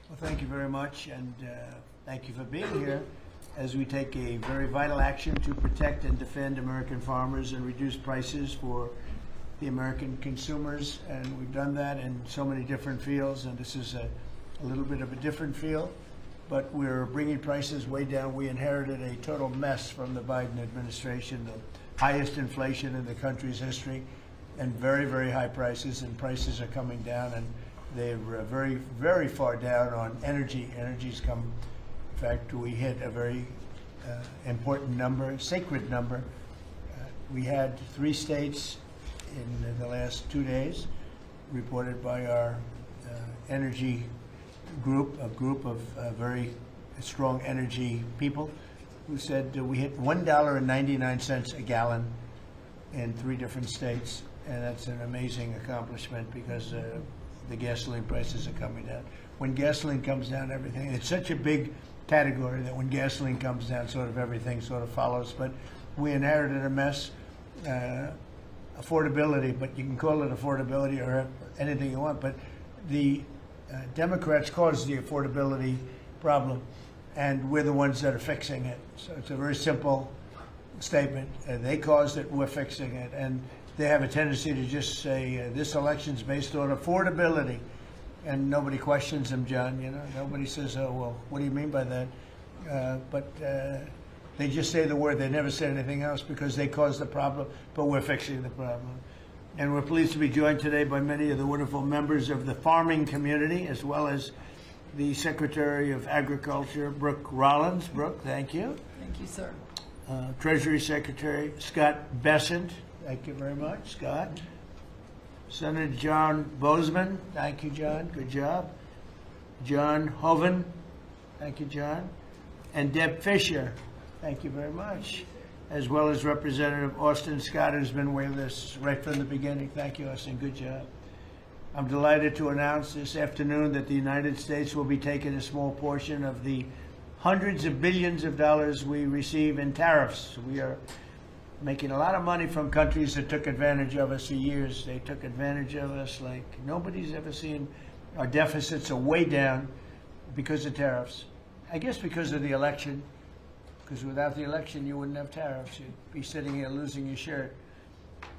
Well, thank you very much, and thank you for being here as we take a very vital action to protect and defend American farmers and reduce prices for the American consumers. And we've done that in so many different fields, and this is a little bit of a different field, but we're bringing prices way down. We inherited a total mess from the Biden administration, the highest inflation in the country's history, and very, very high prices, and prices are coming down, and they're very, very far down on energy. Energy's come, in fact, we hit a very important number, sacred number. We had 3 states in the last 2 days, reported by our energy group, a group of very strong energy people, who said we hit $1.99 a gallon in 3 different states, and that's an amazing accomplishment because the gasoline prices are coming down. When gasoline comes down, everything, it's such a big category that when gasoline comes down, sort of everything sort of follows. But we inherited a mess. Affordability, but you can call it affordability or anything you want, but the Democrats caused the affordability problem, and we're the ones that are fixing it. So it's a very simple statement. They caused it, we're fixing it. And they have a tendency to just say this election's based on affordability, and nobody questions them, John. You know, nobody says, "Oh, well, what do you mean by that?" But they just say the word. They never say anything else because they caused the problem, but we're fixing the problem. And we're pleased to be joined today by many of the wonderful members of the farming community, as well as the Secretary of Agriculture, Brooke Rollins. Brooke, thank you. Thank you, sir. Treasury Secretary Scott Bessent. Thank you very much, Scott. Senator John Bozeman. Thank you, John. Good job. John Hoeven. Thank you, John. And Deb Fisher. Thank you very much. As well as Representative Austin Scott, who's been with us right from the beginning. Thank you, Austin. Good job. I'm delighted to announce this afternoon that the United States will be taking a small portion of the hundreds of billions of dollars we receive in tariffs. We are making a lot of money from countries that took advantage of us for years. They took advantage of us like nobody's ever seen. Our deficits are way down because of tariffs. I guess because of the election. Because without the election, you wouldn't have tariffs. You'd be sitting here losing your shirt.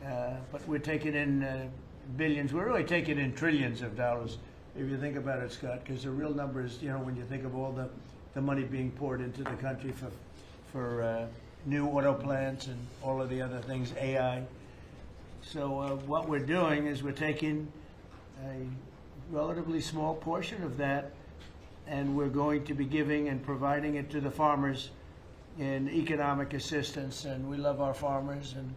But we're taking in billions. We're really taking in trillions of dollars, if you think about it, Scott, because the real number is, you know, when you think of all the money being poured into the country for new auto plants and all of the other things, AI. So what we're doing is we're taking a relatively small portion of that, and we're going to be giving and providing it to the farmers in economic assistance. And we love our farmers, and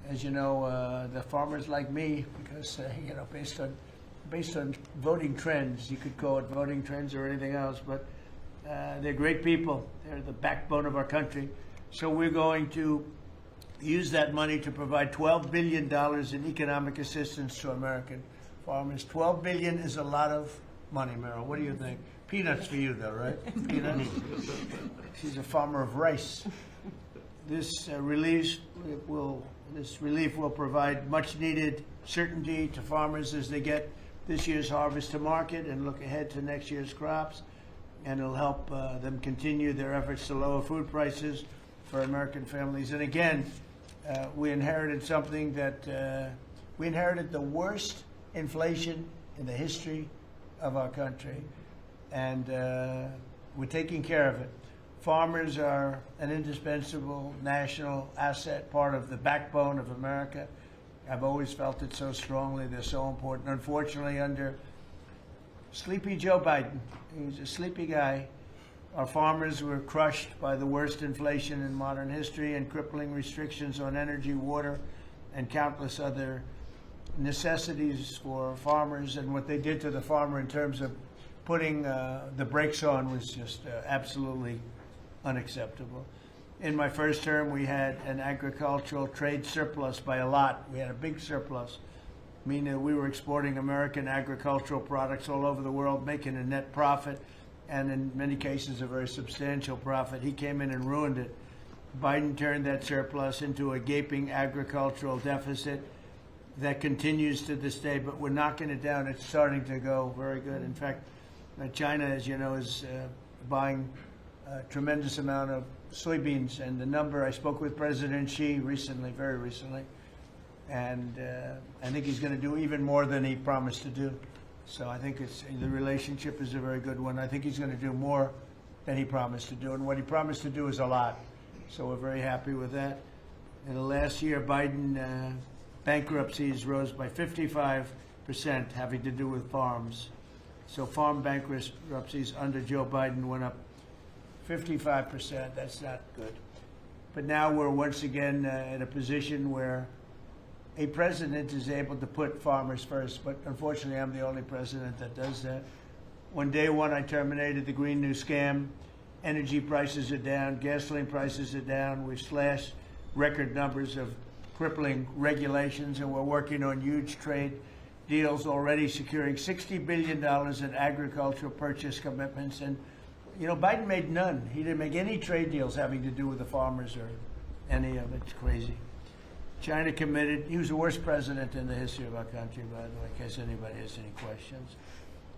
as you know, the farmers like me, because you know, based on voting trends, you could call it voting trends or anything else, but they're great people. They're the backbone of our country. So we're going to use that money to provide $12 billion in economic assistance to American farmers. $12 billion is a lot of money, Meryl. What do you think? Peanuts for you, though, right? Peanuts. She's a farmer of rice. This relief will provide much-needed certainty to farmers as they get this year's harvest to market and look ahead to next year's crops, and it'll help them continue their efforts to lower food prices for American families. And again, we inherited something that we inherited the worst inflation in the history of our country, and we're taking care of it. Farmers are an indispensable national asset, part of the backbone of America. I've always felt it so strongly. They're so important. Unfortunately, under sleepy Joe Biden, he's a sleepy guy, our farmers were crushed by the worst inflation in modern history and crippling restrictions on energy, water, and countless other necessities for farmers. And what they did to the farmer in terms of putting the brakes on was just absolutely unacceptable. In my first term, we had an agricultural trade surplus by a lot. We had a big surplus, meaning that we were exporting American agricultural products all over the world, making a net profit, and in many cases a very substantial profit. He came in and ruined it. Biden turned that surplus into a gaping agricultural deficit that continues to this day, but we're knocking it down. It's starting to go very good. In fact, China, as you know, is buying a tremendous amount of soybeans, and the number, I spoke with President Xi recently, very recently, and I think he's going to do even more than he promised to do. So I think the relationship is a very good one. I think he's going to do more than he promised to do, and what he promised to do is a lot. So we're very happy with that. In the last year, Biden bankruptcies rose by 55%, having to do with farms. So farm bankruptcies under Joe Biden went up 55%. That's not good. But now we're once again in a position where a president is able to put farmers first. But unfortunately, I'm the only president that does that. On day one, I terminated the Green New Scam. Energy prices are down. Gasoline prices are down. We've slashed record numbers of crippling regulations, and we're working on huge trade deals, already securing $60 billion in agricultural purchase commitments. And, you know, Biden made none. He didn't make any trade deals having to do with the farmers or any of it. It's crazy. China committed. He was the worst president in the history of our country, by the way, in case anybody has any questions.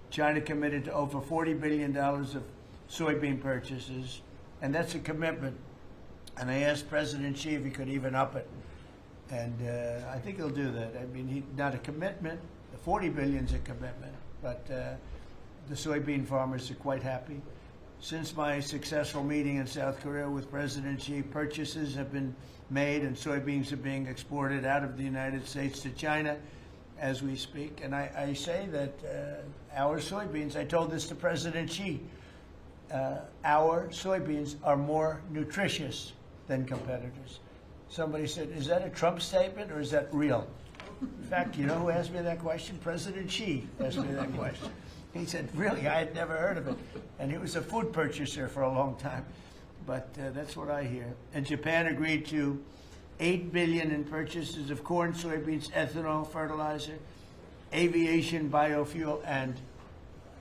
China committed to over $40 billion of soybean purchases, and that's a commitment. And I asked President Xi if he could even up it. And I think he'll do that. I mean, not a commitment. The 40 billion is a commitment, but the soybean farmers are quite happy. Since my successful meeting in South Korea with President Xi, purchases have been made and soybeans are being exported out of the United States to China as we speak. And I say that our soybeans, I told this to President Xi, our soybeans are more nutritious than competitors. Somebody said, is that a Trump statement or is that real? In fact, you know who asked me that question? President Xi asked me that question. He said, really, I had never heard of it. And he was a food purchaser for a long time. But that's what I hear. And Japan agreed to $8 billion in purchases of corn, soybeans, ethanol, fertilizer, aviation, biofuel, and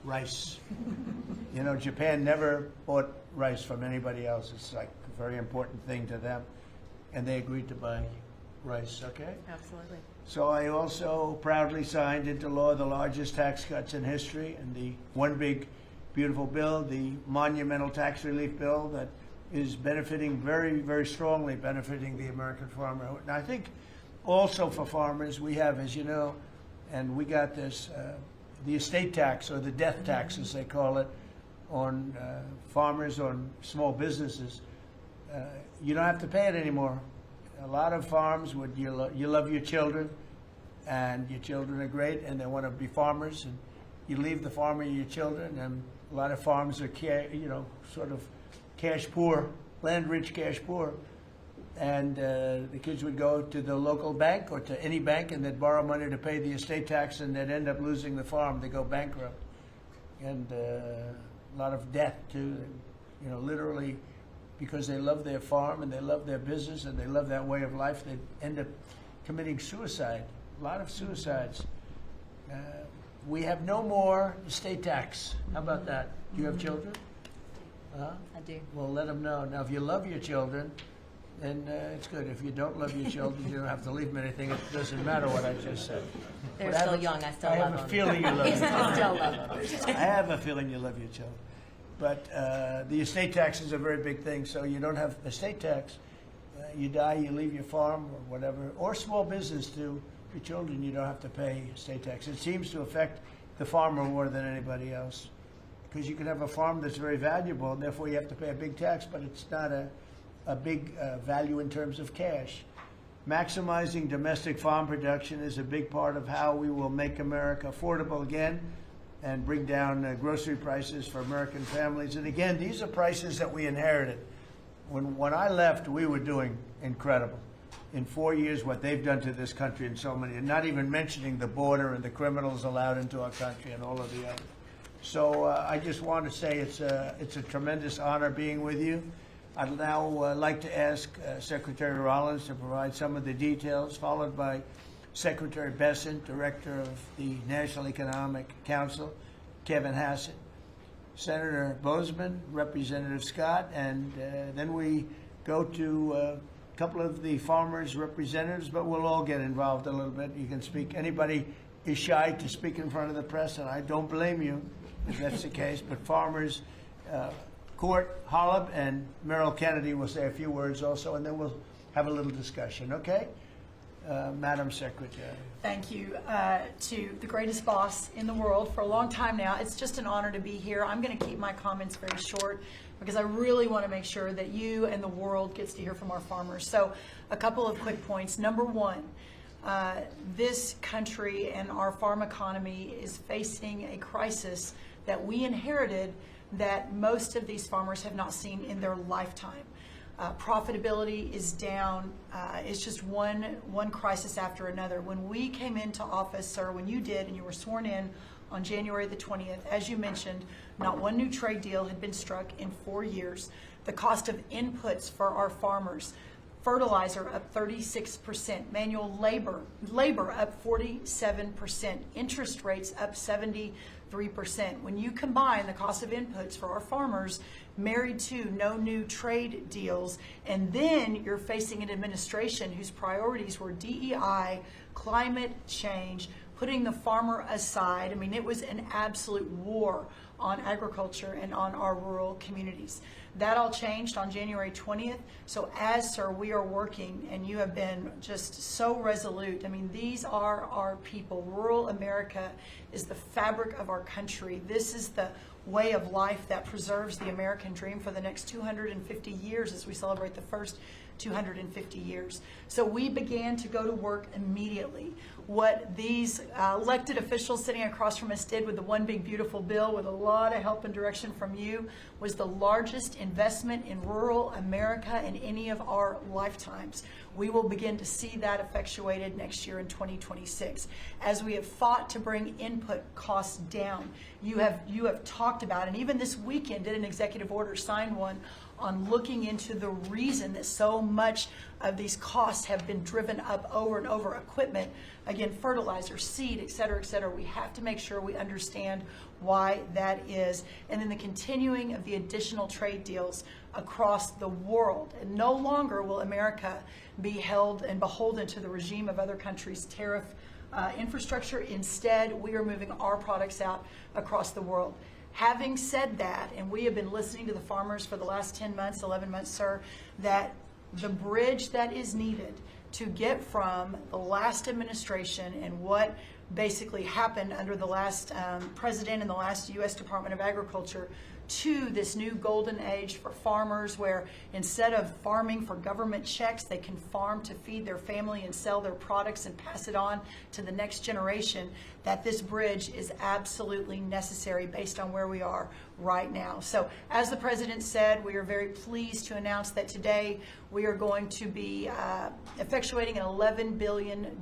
rice. You know, Japan never bought rice from anybody else. It's like a very important thing to them. And they agreed to buy rice, okay? Absolutely. So I also proudly signed into law the largest tax cuts in history, and the one big, beautiful bill, the monumental tax relief bill that is benefiting very, very strongly, benefiting the American farmer. And I think also for farmers, we have, as you know, and we got this, the estate tax, or the death tax, as they call it, on farmers, on small businesses. You don't have to pay it anymore. A lot of farms, you love your children, and your children are great, and they want to be farmers, and you leave the farm with your children, and a lot of farms are, sort of cash poor, land-rich cash poor, and the kids would go to the local bank or to any bank, and they'd borrow money to pay the estate tax, and they'd end up losing the farm. They go bankrupt, and a lot of debt too. Literally, because they love their farm and they love their business and they love that way of life, they end up committing suicide. A lot of suicides. We have no more estate tax. How about that? Do you have children? I do. Well, let them know. Now, if you love your children, then it's good. If you don't love your children, you don't have to leave them anything. It doesn't matter what I just said. They're still young. I still love them. I have a feeling you love them. I still love them. I have a feeling you love your children. But the estate tax is a very big thing, so you don't have estate tax. You die, you leave your farm or whatever, or small business to your children, you don't have to pay estate tax. It seems to affect the farmer more than anybody else, because you can have a farm that's very valuable, and therefore you have to pay a big tax, but it's not a big value in terms of cash. Maximizing domestic farm production is a big part of how we will make America affordable again and bring down grocery prices for American families. And again, these are prices that we inherited. When I left, we were doing incredible. In 4 years, what they've done to this country in so many, and not even mentioning the border and the criminals allowed into our country and all of the others. So I just want to say it's a tremendous honor being with you. I'd now like to ask Secretary Rollins to provide some of the details, followed by Secretary Bessent, Director of the National Economic Council, Kevin Hassett, Senator Bozeman, Representative Scott, and then we go to a couple of the farmers' representatives, but we'll all get involved a little bit. You can speak. Anybody is shy to speak in front of the press, and I don't blame you. if that's the case, but farmers, Court Holub and Merrill Kennedy will say a few words also, and then we'll have a little discussion, okay? Madam Secretary. Thank you to the greatest boss in the world for a long time now. It's just an honor to be here. I'm going to keep my comments very short because I really want to make sure that you and the world gets to hear from our farmers. So a couple of quick points. Number one, this country and our farm economy is facing a crisis that we inherited that most of these farmers have not seen in their lifetime. Profitability is down. It's just one crisis after another. When we came into office, sir, when you did and you were sworn in on January the 20th, as you mentioned, not one new trade deal had been struck in 4 years. The cost of inputs for our farmers, fertilizer up 36%, manual labor up 47%, interest rates up 73%. When you combine the cost of inputs for our farmers married to no new trade deals, and then you're facing an administration whose priorities were DEI, climate change, putting the farmer aside. I mean, it was an absolute war on agriculture and on our rural communities. That all changed on January 20th. So as, sir, we are working, and you have been just so resolute. I mean, these are our people. Rural America is the fabric of our country. This is the way of life that preserves the American dream for the next 250 years as we celebrate the first 250 years. So we began to go to work immediately. What these elected officials sitting across from us did with the One Big Beautiful Bill, with a lot of help and direction from you, was the largest investment in rural America in any of our lifetimes. We will begin to see that effectuated next year in 2026. As we have fought to bring input costs down, you have talked about, and even this weekend did an executive order, signed one, on looking into the reason that so much of these costs have been driven up over and over. Equipment, again, fertilizer, seed, et cetera, et cetera. We have to make sure we understand why that is. And then the continuing of the additional trade deals across the world. And no longer will America be held and beholden to the regime of other countries' tariff infrastructure. Instead, we are moving our products out across the world. Having said that, and we have been listening to the farmers for the last 10 months, 11 months, sir, that the bridge that is needed to get from the last administration and what basically happened under the last president and the last U.S. Department of Agriculture to this new golden age for farmers, where instead of farming for government checks, they can farm to feed their family and sell their products and pass it on to the next generation, that this bridge is absolutely necessary based on where we are right now. So as the president said, we are very pleased to announce that today we are going to be effectuating an $11 billion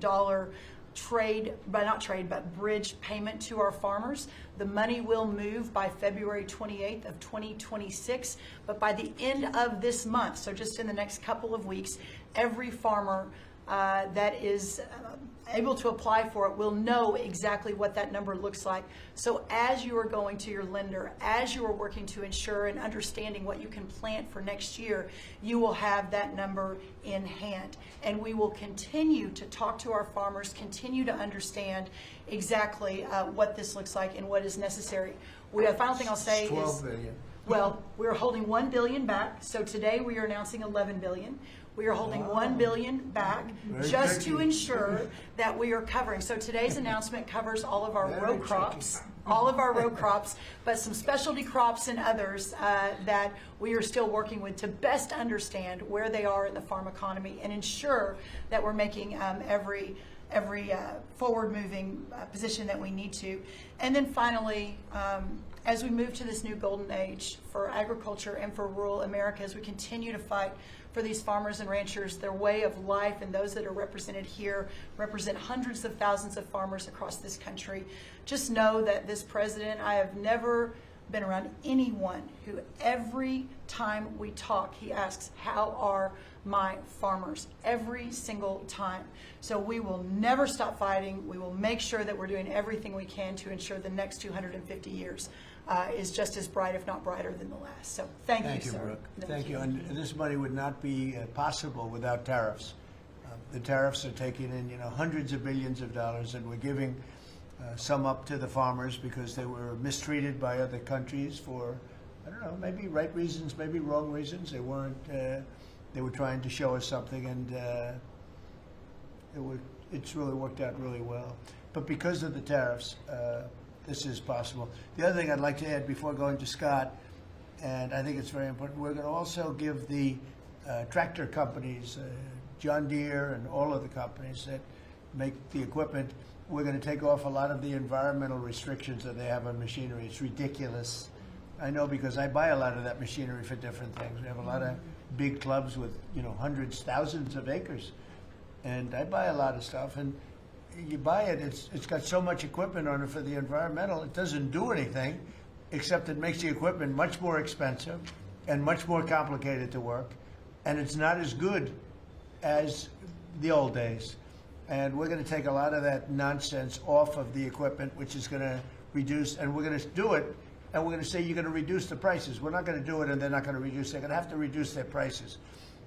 bridge payment to our farmers. The money will move by February 28th of 2026, but by the end of this month, so just in the next couple of weeks, every farmer that is able to apply for it will know exactly what that number looks like. So as you are going to your lender, as you are working to ensure and understanding what you can plant for next year, you will have that number in hand. And we will continue to talk to our farmers, continue to understand exactly what this looks like and what is necessary. The final thing I'll say is 12 billion. Well, we're holding $1 billion back. So today we are announcing $11 billion. We are holding $1 billion back just to ensure that we are covering. So today's announcement covers all of our row crops, but some specialty crops and others that we are still working with to best understand where they are in the farm economy and ensure that we're making every forward-moving position that we need to. And then finally, as we move to this new golden age for agriculture and for rural America, as we continue to fight for these farmers and ranchers, their way of life, and those that are represented here represent hundreds of thousands of farmers across this country. Just know that this president, I have never been around anyone who every time we talk, he asks, how are my farmers? Every single time. So we will never stop fighting. We will make sure that we're doing everything we can to ensure the next 250 years is just as bright, if not brighter, than the last. So thank you, sir. Brooke. Thank you. And this money would not be possible without tariffs. The tariffs are taking in, hundreds of billions of dollars, and we're giving some up to the farmers because they were mistreated by other countries for, I don't know, maybe right reasons, maybe wrong reasons. They weren't. They were trying to show us something, and it's really worked out really well. But because of the tariffs, this is possible. The other thing I'd like to add before going to Scott, and I think it's very important, we're going to also give the tractor companies, John Deere and all of the companies that make the equipment, we're going to take off a lot of the environmental restrictions that they have on machinery. It's ridiculous. I know because I buy a lot of that machinery for different things. We have a lot of big clubs with, hundreds, thousands of acres. And I buy a lot of stuff, and you buy it, it's got so much equipment on it for the environmental, it doesn't do anything, except it makes the equipment much more expensive and much more complicated to work, and it's not as good as the old days. And we're going to take a lot of that nonsense off of the equipment, which is going to reduce, and we're going to do it, and we're going to say you're going to reduce the prices. We're not going to do it and they're not going to reduce. They're going to have to reduce their prices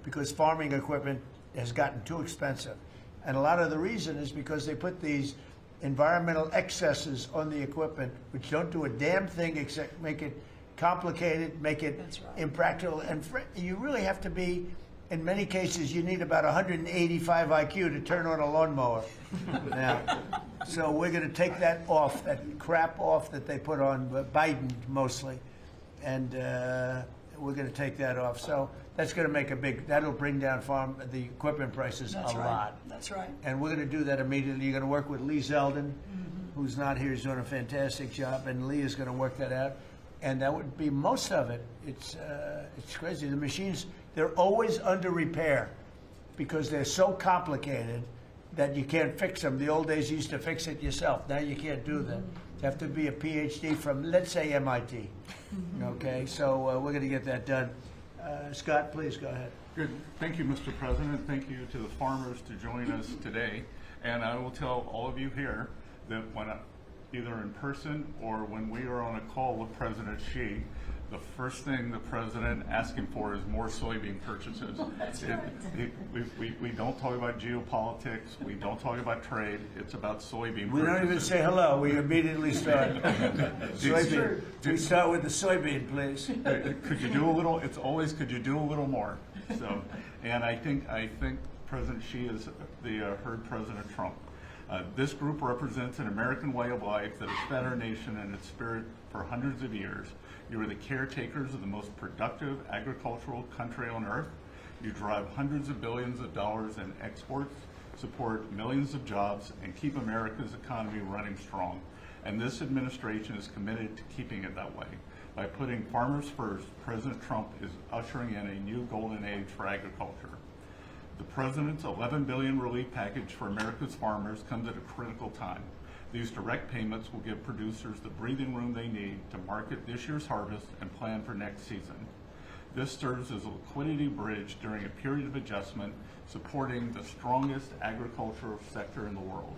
because farming equipment has gotten too expensive. And a lot of the reason is because they put these environmental excesses on the equipment, which don't do a damn thing except make it complicated, make it impractical. And you really have to be, in many cases, you need about 185 IQ to turn on a lawnmower. Now, so we're going to take that off, that crap off that they put on Biden mostly. And we're going to take that off. So that's going to make that'll bring down the equipment prices a lot. That's right. And we're going to do that immediately. You're going to work with Lee Zeldin, who's not here. He's doing a fantastic job. And Lee is going to work that out. And that would be most of it. It's crazy. The machines, they're always under repair because they're so complicated that you can't fix them. The old days you used to fix it yourself. Now you can't do that. You have to be a PhD from, let's say, MIT. Okay, so we're going to get that done. Scott, please go ahead. Good. Thank you, Mr. President. Thank you to the farmers to join us today. And I will tell all of you here that when either in person or when we are on a call with President Xi, the first thing the president asking for is more soybean purchases. We don't talk about geopolitics. We don't talk about trade. It's about soybean We purchases. don't even say hello. We immediately start. Soybean. We start with the soybean, please. Could you do a little? It's always could you do a little more? So, and I think President Xi has heard President Trump. This group represents an American way of life that has fed our nation and its spirit for hundreds of years. You are the caretakers of the most productive agricultural country on earth. You drive hundreds of billions of dollars in exports, support millions of jobs, and keep America's economy running strong. And this administration is committed to keeping it that way. By putting farmers first, President Trump is ushering in a new golden age for agriculture. The President's $11 billion relief package for America's farmers comes at a critical time. These direct payments will give producers the breathing room they need to market this year's harvest and plan for next season. This serves as a liquidity bridge during a period of adjustment, supporting the strongest agricultural sector in the world.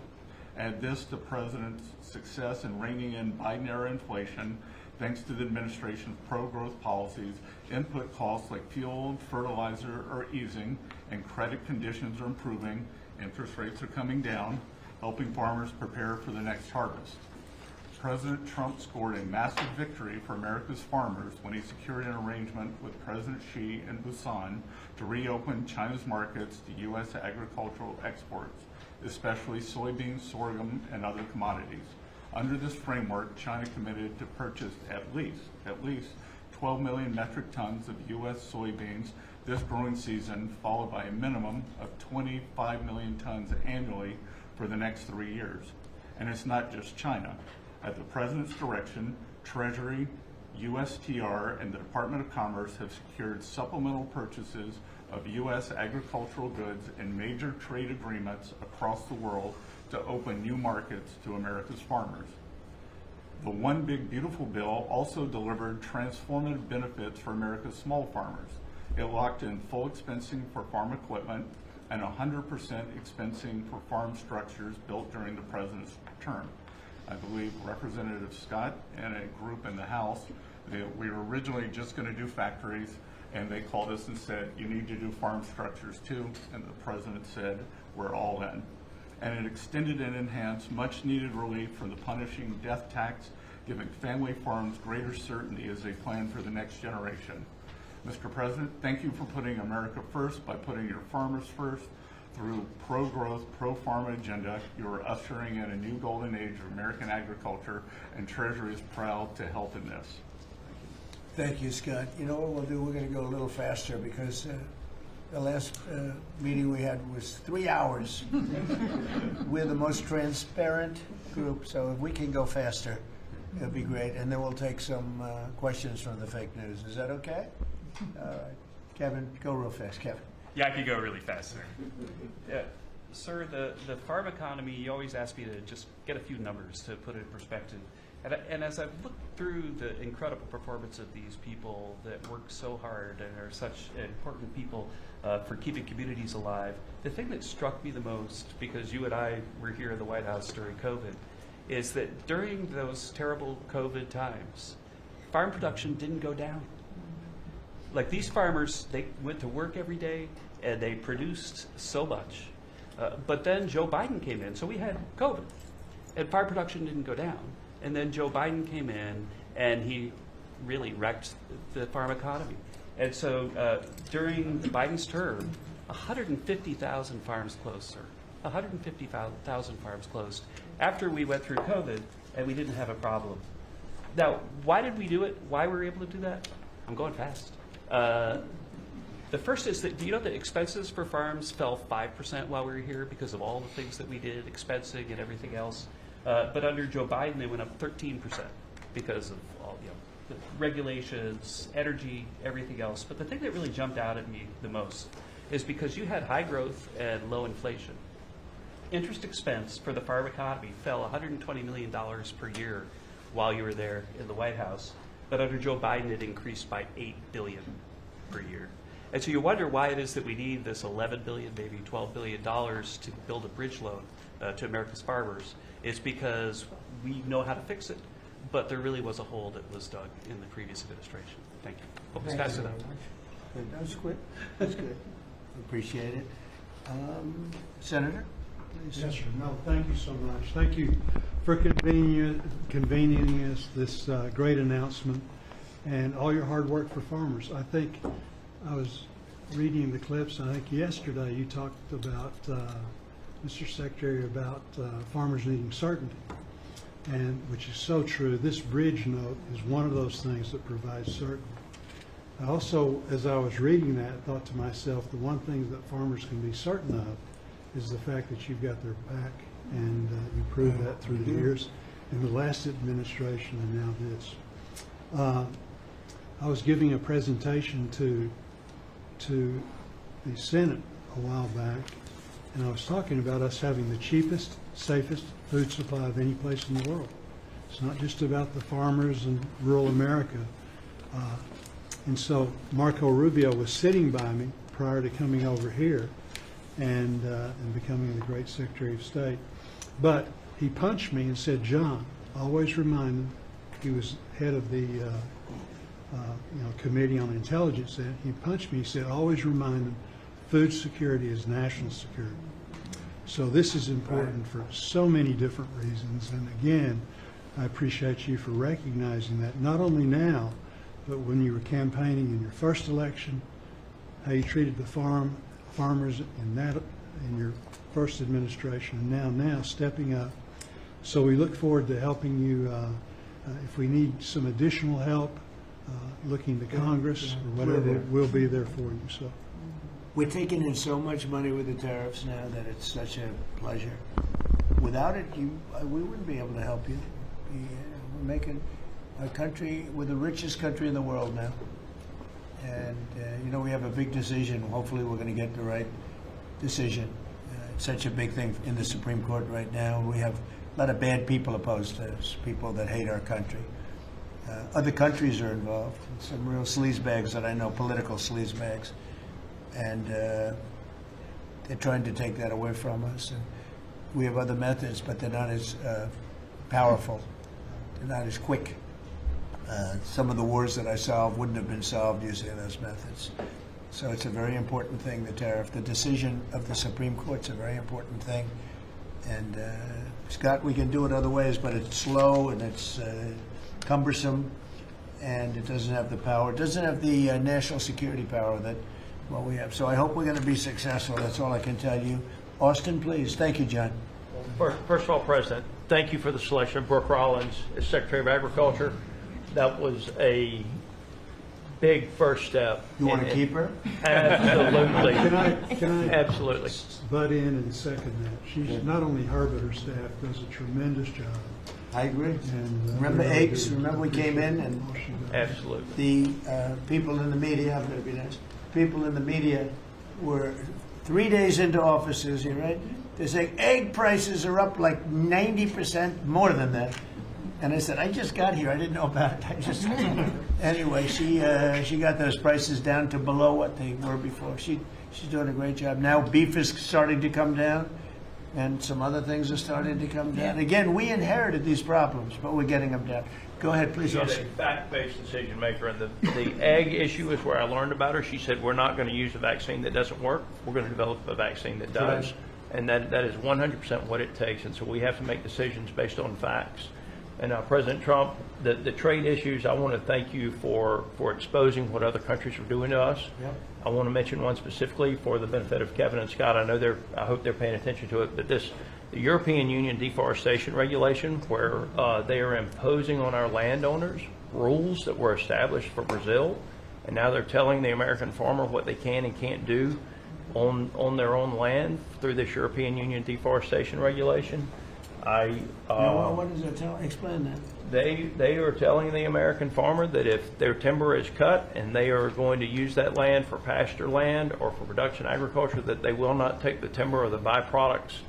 Add this to President's success in reining in Biden-era inflation, thanks to the administration's pro-growth policies, input costs like fuel and fertilizer are easing, and credit conditions are improving, interest rates are coming down, helping farmers prepare for the next harvest. President Trump scored a massive victory for America's farmers when he secured an arrangement with President Xi in Busan to reopen China's markets to U.S. agricultural exports, especially soybeans, sorghum, and other commodities. Under this framework, China committed to purchase at least 12 million metric tons of U.S. soybeans this growing season, followed by a minimum of 25 million tons annually for the next 3 years. And it's not just China. At the President's direction, Treasury, USTR, and the Department of Commerce have secured supplemental purchases of U.S. agricultural goods and major trade agreements across the world to open new markets to America's farmers. The One Big Beautiful Bill also delivered transformative benefits for America's small farmers. It locked in full expensing for farm equipment and 100% expensing for farm structures built during the President's term. I believe Representative Scott and a group in the House, we were originally just going to do factories, and they called us and said, you need to do farm structures too, and the President said, we're all in. and it extended and enhanced much-needed relief from the punishing death tax, giving family farms greater certainty as they plan for the next generation. Mr. President, thank you for putting America first by putting your farmers first. Through pro-growth, pro-farm agenda, you are ushering in a new golden age of American agriculture, and Treasury is proud to help in this. Thank you, Scott. You know what we'll do? We're going to go a little faster because the last meeting we had was 3 hours. We're the most transparent group, so if we can go faster, it'll be great. And then we'll take some questions from the fake news. Is that okay? All right. Kevin, go real fast, Kevin. Yeah, I could go really fast, sir. Yeah. Sir, the farm economy, you always ask me to just get a few numbers to put it in perspective. And as I've looked through the incredible performance of these people that work so hard and are such important people for keeping communities alive, the thing that struck me the most, because you and I were here in the White House during COVID, is that during those terrible COVID times, farm production didn't go down. Like these farmers, they went to work every day and they produced so much. But then Joe Biden came in, so we had COVID, and farm production didn't go down. And then Joe Biden came in and he really wrecked the farm economy. And so during Biden's term, 150,000 farms closed, sir. 150,000 farms closed after we went through COVID and we didn't have a problem. Now, why did we do it? Why were we able to do that? I'm going fast. The first is that, do you know that expenses for farms fell 5% while we were here because of all the things that we did, expensing and everything else? But under Joe Biden, they went up 13% because of all the regulations, energy, everything else. But the thing that really jumped out at me the most is because you had high growth and low inflation. Interest expense for the farm economy fell $120 million per year while you were there in the White House. But under Joe Biden, it increased by $8 billion per year. And so you wonder why it is that we need this $11 billion, maybe $12 billion to build a bridge loan to America's farmers. It's because we know how to fix it, but there really was a hole that was dug in the previous administration. Thank you. Hope it's fast enough. Good. That was quick. That's good. Appreciate it. Senator, please. Yes, sir. No, thank you so much. Thank you for convening us this great announcement and all your hard work for farmers. I think I was reading the clips, I think yesterday you talked about, Mr. Secretary, about farmers needing certainty, and which is so true. This bridge note is one of those things that provides certainty. I also, as I was reading that, thought to myself, the one thing that farmers can be certain of is the fact that you've got their back, and you proved that through the years in the last administration and now this. I was giving a presentation to the Senate a while back, and I was talking about us having the cheapest, safest food supply of any place in the world. It's not just about the farmers in rural America. And so Marco Rubio was sitting by me prior to coming over here and becoming the great Secretary of State. But he punched me and said, "John, always remind him," he was head of the Committee on Intelligence. He punched me, he said, "Always remind them, food security is national security." So this is important for so many different reasons. And again, I appreciate you for recognizing that, not only now, but when you were campaigning in your first election, how you treated the farmers in your first administration, and now stepping up. So we look forward to helping you. If we need some additional help, looking to Congress or whatever, we'll be there for you. So We're taking in so much money with the tariffs now that it's such a pleasure. Without it, we wouldn't be able to help you. We're making a country, we're the richest country in the world now. And, we have a big decision. Hopefully we're going to get the right decision. It's such a big thing in the Supreme Court right now. We have a lot of bad people opposed to us, people that hate our country. Other countries are involved, some real sleazebags that I know, political sleazebags. And they're trying to take that away from us. And we have other methods, but they're not as powerful. They're not as quick. Some of the wars that I solved wouldn't have been solved using those methods. So it's a very important thing, the tariff. The decision of the Supreme Court's a very important thing. And Scott, we can do it other ways, but it's slow and it's cumbersome, and it doesn't have the power. It doesn't have the national security power that what we have. So I hope we're going to be successful. That's all I can tell you. Austin, please. Thank you, John. First of all, President, thank you for the selection of Brooke Rollins as Secretary of Agriculture. That was a big first step. You want to keep her? Absolutely. Can I Absolutely. butt in and second that? She's, not only her, but her staff does a tremendous job. I agree. And, Remember we eggs? do Remember we came in and all she does. Absolutely. the people in the media, I'm going to be nice, people in the media were 3 days into offices, you right? They're saying egg prices are up like 90% more than that. And I said, I just got here. I didn't know about it. I just anyway. She got those prices down to below what they were before. She's doing a great job. Now beef is starting to come down, and some other things are starting to come down. Again, we inherited these problems, but we're getting them down. Go ahead, please. She's a Austin. fact-based decision maker, and the egg issue is where I learned about her. She said, we're not going to use a vaccine that doesn't work. We're going to develop a vaccine that does. Right. And that is 100% what it takes. And so we have to make decisions based on facts. And President Trump, the trade issues, I want to thank you for exposing what other countries are doing to us. Yep. I want to mention one specifically for the benefit of Kevin and Scott. I hope they're paying attention to it, but the European Union deforestation regulation, where they are imposing on our landowners rules that were established for Brazil, and now they're telling the American farmer what they can and can't do on their own land through this European Union deforestation regulation. Now, what does it tell? Explain that. They are telling the American farmer that if their timber is cut and they are going to use that land for pasture land or for production agriculture, that they will not take the timber or the byproducts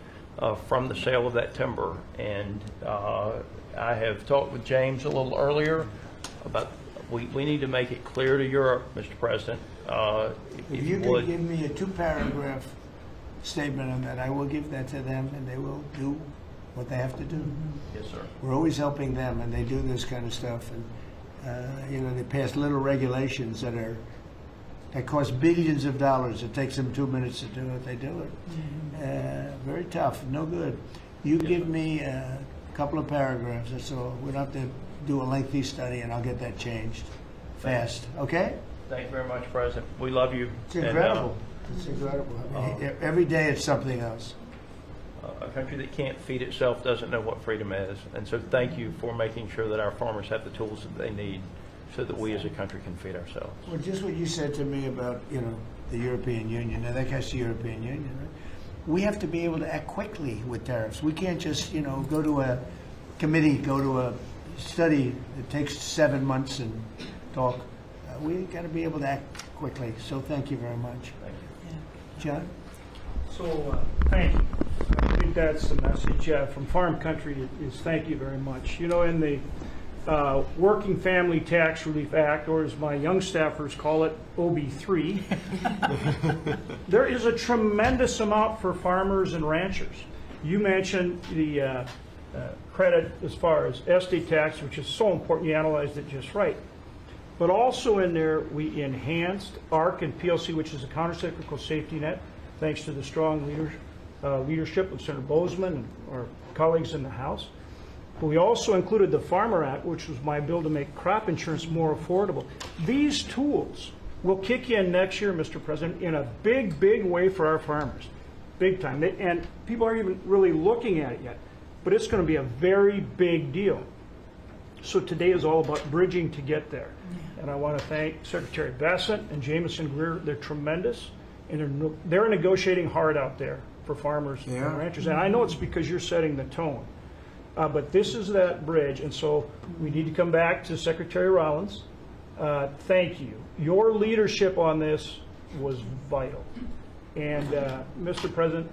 from the sale of that timber. And I have talked with James a little earlier about we need to make it clear to Europe, Mr. President. If you could give me a 2-paragraph statement on that, I will give that to them, and they will do what they have to do. Yes, sir. We're always helping them, and they do this kind of stuff. And they pass little regulations that cost billions of dollars. It takes them 2 minutes to do it. They do it. Very tough. No good. You give me a couple of paragraphs. That's all. We don't have to do a lengthy study, and I'll get that changed fast. Okay? Thank you very much, President. We love you. It's incredible. It's incredible. I mean, every day it's something else. A country that can't feed itself doesn't know what freedom is. And so thank you for making sure that our farmers have the tools that they need so that we as a country can feed ourselves. Well, just what you said to me about, the European Union. Now, that guy's the European Union, right? We have to be able to act quickly with tariffs. We can't just, go to a committee, go to a study that takes 7 months and talk. We got to be able to act quickly. So thank you very much. Thank you. John? So, thank you. I think that's the message from Farm Country is thank you very much. In the Working Family Tax Relief Act, or as my young staffers call it, OB3, there is a tremendous amount for farmers and ranchers. You mentioned the credit as far as estate tax, which is so important. You analyzed it just right. But also in there, we enhanced ARC and PLC, which is a countercyclical safety net, thanks to the strong leadership of Senator Bozeman and our colleagues in the House. But we also included the Farmer Act, which was my bill to make crop insurance more affordable. These tools will kick in next year, Mr. President, in a big, big way for our farmers, big time. And people aren't even really looking at it yet, but it's going to be a very big deal. So today is all about bridging to get there. And I want to thank Secretary Bassett and Jameson Greer. They're tremendous, and they're negotiating hard out there for farmers and ranchers. And I know it's because you're setting the tone. But this is that bridge, and so we need to come back to Secretary Rollins. Thank you. Your leadership on this was vital. And Mr. President,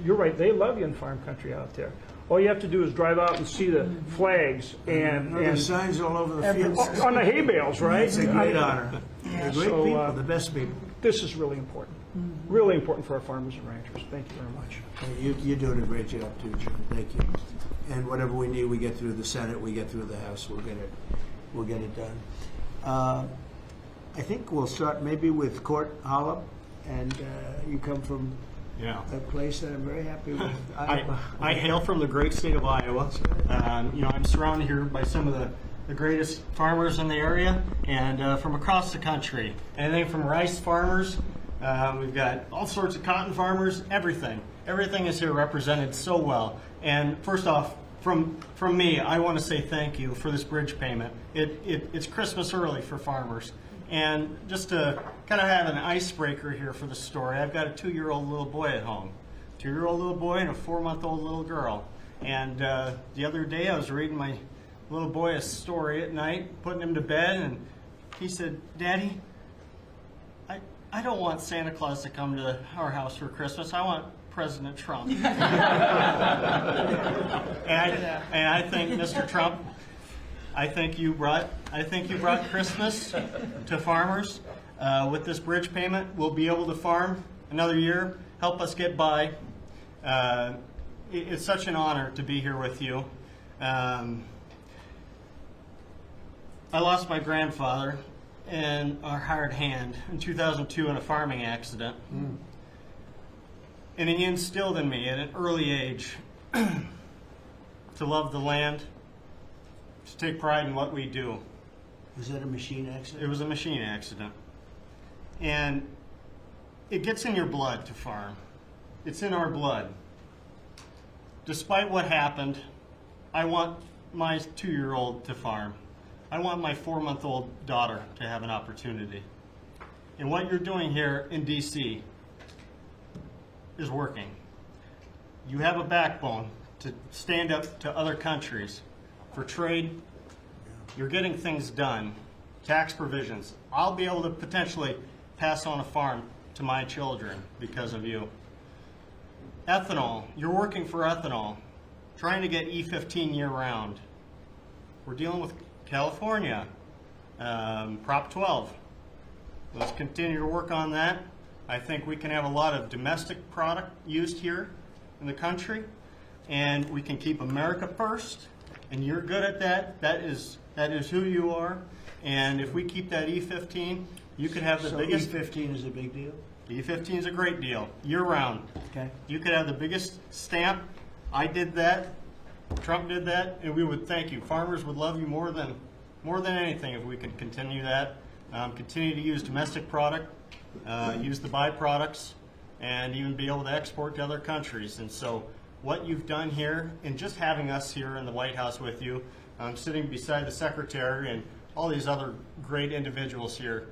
you're right, they love you in Farm Country out there. All you have to do is drive out and see the flags and signs all over the field. on the hay bales, right? It's a great honor. They're great So, people, the best people. This is really important. Really important for our farmers and ranchers. Thank you very much. You're doing a great job too, John. Thank you. And whatever we need, we get through the Senate, we get through the House, we'll get it done. I think we'll start maybe with Court Holub, and you come from Yeah. a place that I'm very happy with. I hail from the great state of Iowa. I'm surrounded here by some of the greatest farmers in the area and from across the country. Anything from rice farmers, we've got all sorts of cotton farmers, everything. Everything is here represented so well. And first off, from me, I want to say thank you for this bridge payment. It's Christmas early for farmers. And just to kind of have an icebreaker here for the story, I've got a 2-year-old little boy at home. 2-year-old little boy and a 4-month-old little girl. And the other day I was reading my little boy a story at night, putting him to bed, and he said, "Daddy, I don't want Santa Claus to come to our house for Christmas. I want President Trump." and I think, Mr. Trump, I think you brought Christmas to farmers. With this bridge payment, we'll be able to farm another year, help us get by. It's such an honor to be here with you. I lost my grandfather and our hired hand in 2002 in a farming accident. And he instilled in me at an early age to love the land, to take pride in what we do. Was that a machine accident? It was a machine accident. And it gets in your blood to farm. It's in our blood. Despite what happened, I want my 2-year-old to farm. I want my 4-month-old daughter to have an opportunity. And what you're doing here in DC is working. You have a backbone to stand up to other countries for trade. You're getting things done. Tax provisions. I'll be able to potentially pass on a farm to my children because of you. Ethanol. You're working for ethanol, trying to get E15 year-round. We're dealing with California, Prop 12. Let's continue to work on that. I think we can have a lot of domestic product used here in the country, and we can keep America first, and you're good at that. That is who you are. And if we keep that E15, you could have the biggest. E15 is a big deal? E15 is a great deal, year-round. Okay. You could have the biggest stamp. I did that. Trump did that, and we would thank you. Farmers would love you more than anything if we could continue that. Continue to use domestic product, use the byproducts, and even be able to export to other countries. And so what you've done here, and just having us here in the White House with you, sitting beside the Secretary and all these other great individuals here,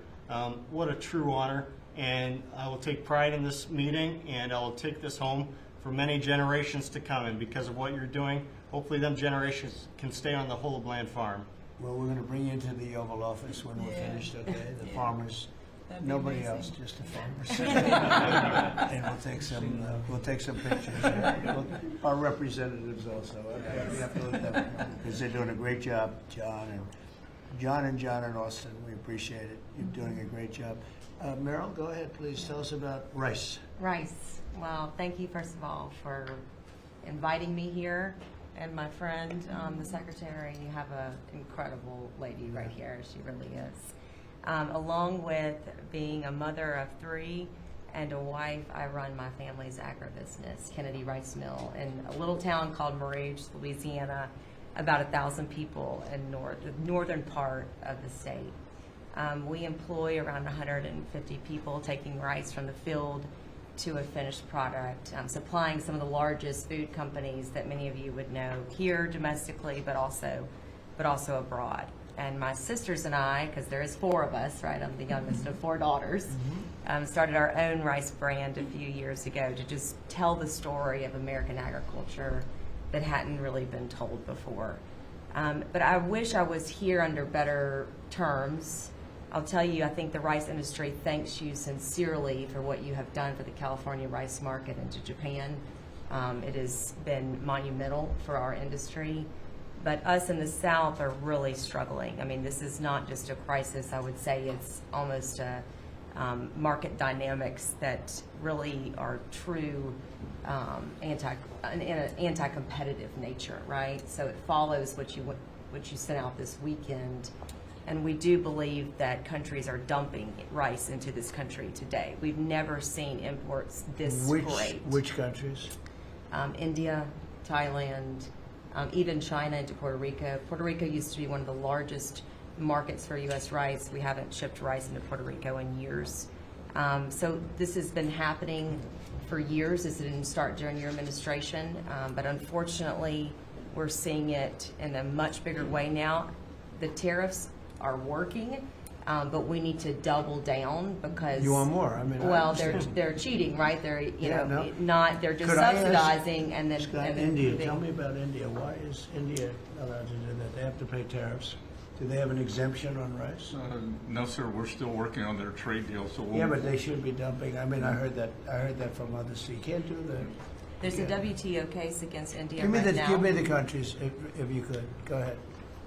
what a true honor. And I will take pride in this meeting, and I will take this home for many generations to come. And because of what you're doing, hopefully them generations can stay on the whole of land farm. Well, we're going to bring you into the Oval Office when we're finished, okay? The farmers, nobody else, just the farmers. And we'll take some pictures. Our representatives also. We have to look at them because they're doing a great job, John and Austin. We appreciate it. You're doing a great job. Meryl, go ahead, please. Tell us about rice. Rice. Well, thank you, first of all, for inviting me here. And my friend, the secretary, you have an incredible lady right here. She really is. Along with being a mother of 3 and a wife, I run my family's agribusiness, Kennedy Rice Mill, in a little town called Merage, Louisiana, about 1,000 people in the northern part of the state. We employ around 150 people, taking rice from the field to a finished product, supplying some of the largest food companies that many of you would know here domestically, but also abroad. And my sisters and I, because there is 4 of us, right? I'm the youngest of 4 daughters, started our own rice brand a few years ago to just tell the story of American agriculture that hadn't really been told before. But I wish I was here under better terms. I'll tell you, I think the rice industry thanks you sincerely for what you have done for the California rice market and to Japan. It has been monumental for our industry. But us in the South are really struggling. I mean, this is not just a crisis. I would say it's almost a market dynamics that really are true in an anti-competitive nature, right? So it follows what you sent out this weekend And we do believe that countries are dumping rice into this country today. We've never seen imports this great. Which countries? India, Thailand, even China into Puerto Rico. Puerto Rico used to be one of the largest markets for U.S. rice. We haven't shipped rice into Puerto Rico in years. So this has been happening for years. This didn't start during your administration, but unfortunately, we're seeing it in a much bigger way now. The tariffs are working, but we need to double down because You want more? I mean, I well, understand. they're cheating, right? They're no. not. They're just Could I ask- subsidizing and then Scott, and then India, moving. tell me about India. Why is India allowed to do that? They have to pay tariffs. Do they have an exemption on rice? No, sir, we're still working on their trade deal, so we'll. Yeah, but they should be dumping. I mean, I heard that from others. So you can't do that. There's a WTO case against India Give me right the now. give me the countries if you could. Go ahead.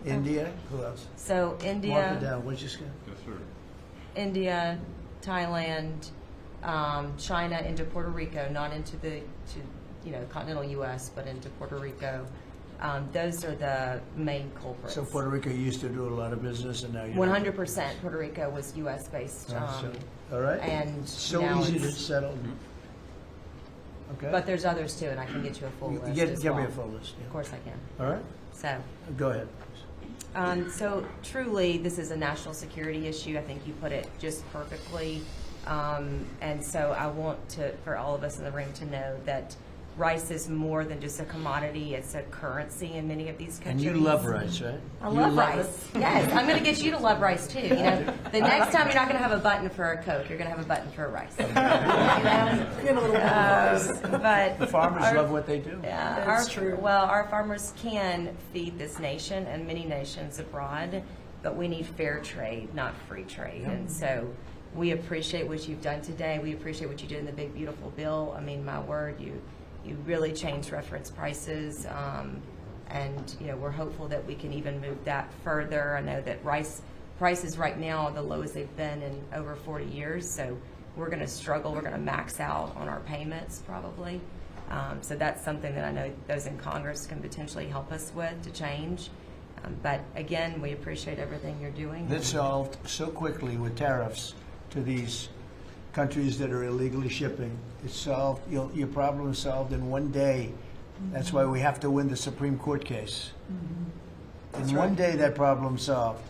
India. Who else? So Mark it India, down. What'd you say? Yes, sir. India, Thailand, China into Puerto Rico, not into the continental U.S., but into Puerto Rico. Those are the main culprits. So Puerto Rico used to do a lot of business, and now you. 100% Puerto Rico was U.S. based, All right. and So now easy to it's- settle. Okay. But there's others too, and I can get you a full list. as Give me well. a full list. Yeah. Of course, I can. All right. So. Go ahead. So truly, this is a national security issue. I think you put it just perfectly. And so I want for all of us in the room to know that rice is more than just a commodity. It's a currency in many of these And countries. you love rice, right? I You love it? rice. Yes, I'm going to get you to love rice too. You know, the next time you're not going to have a button for a Coke, you're going to have a button for a rice. You know? But The farmers our- love what they do. yeah, That's our, true. Well, our farmers can feed this nation and many nations abroad, but we need fair trade, not free trade. And so we appreciate what you've done today. We appreciate what you did in the big, beautiful bill. I mean, my word, you really changed reference prices. And, we're hopeful that we can even move that further. I know that rice prices right now are the lowest they've been in over 40 years. So we're going to struggle. We're going to max out on our payments probably. So that's something that I know those in Congress can potentially help us with to change. But again, we appreciate everything you're doing. That's solved so quickly with tariffs to these countries that are illegally shipping. It's solved. Your problem is solved in one day. That's why we have to win the Supreme Court case. In one day, that problem's solved.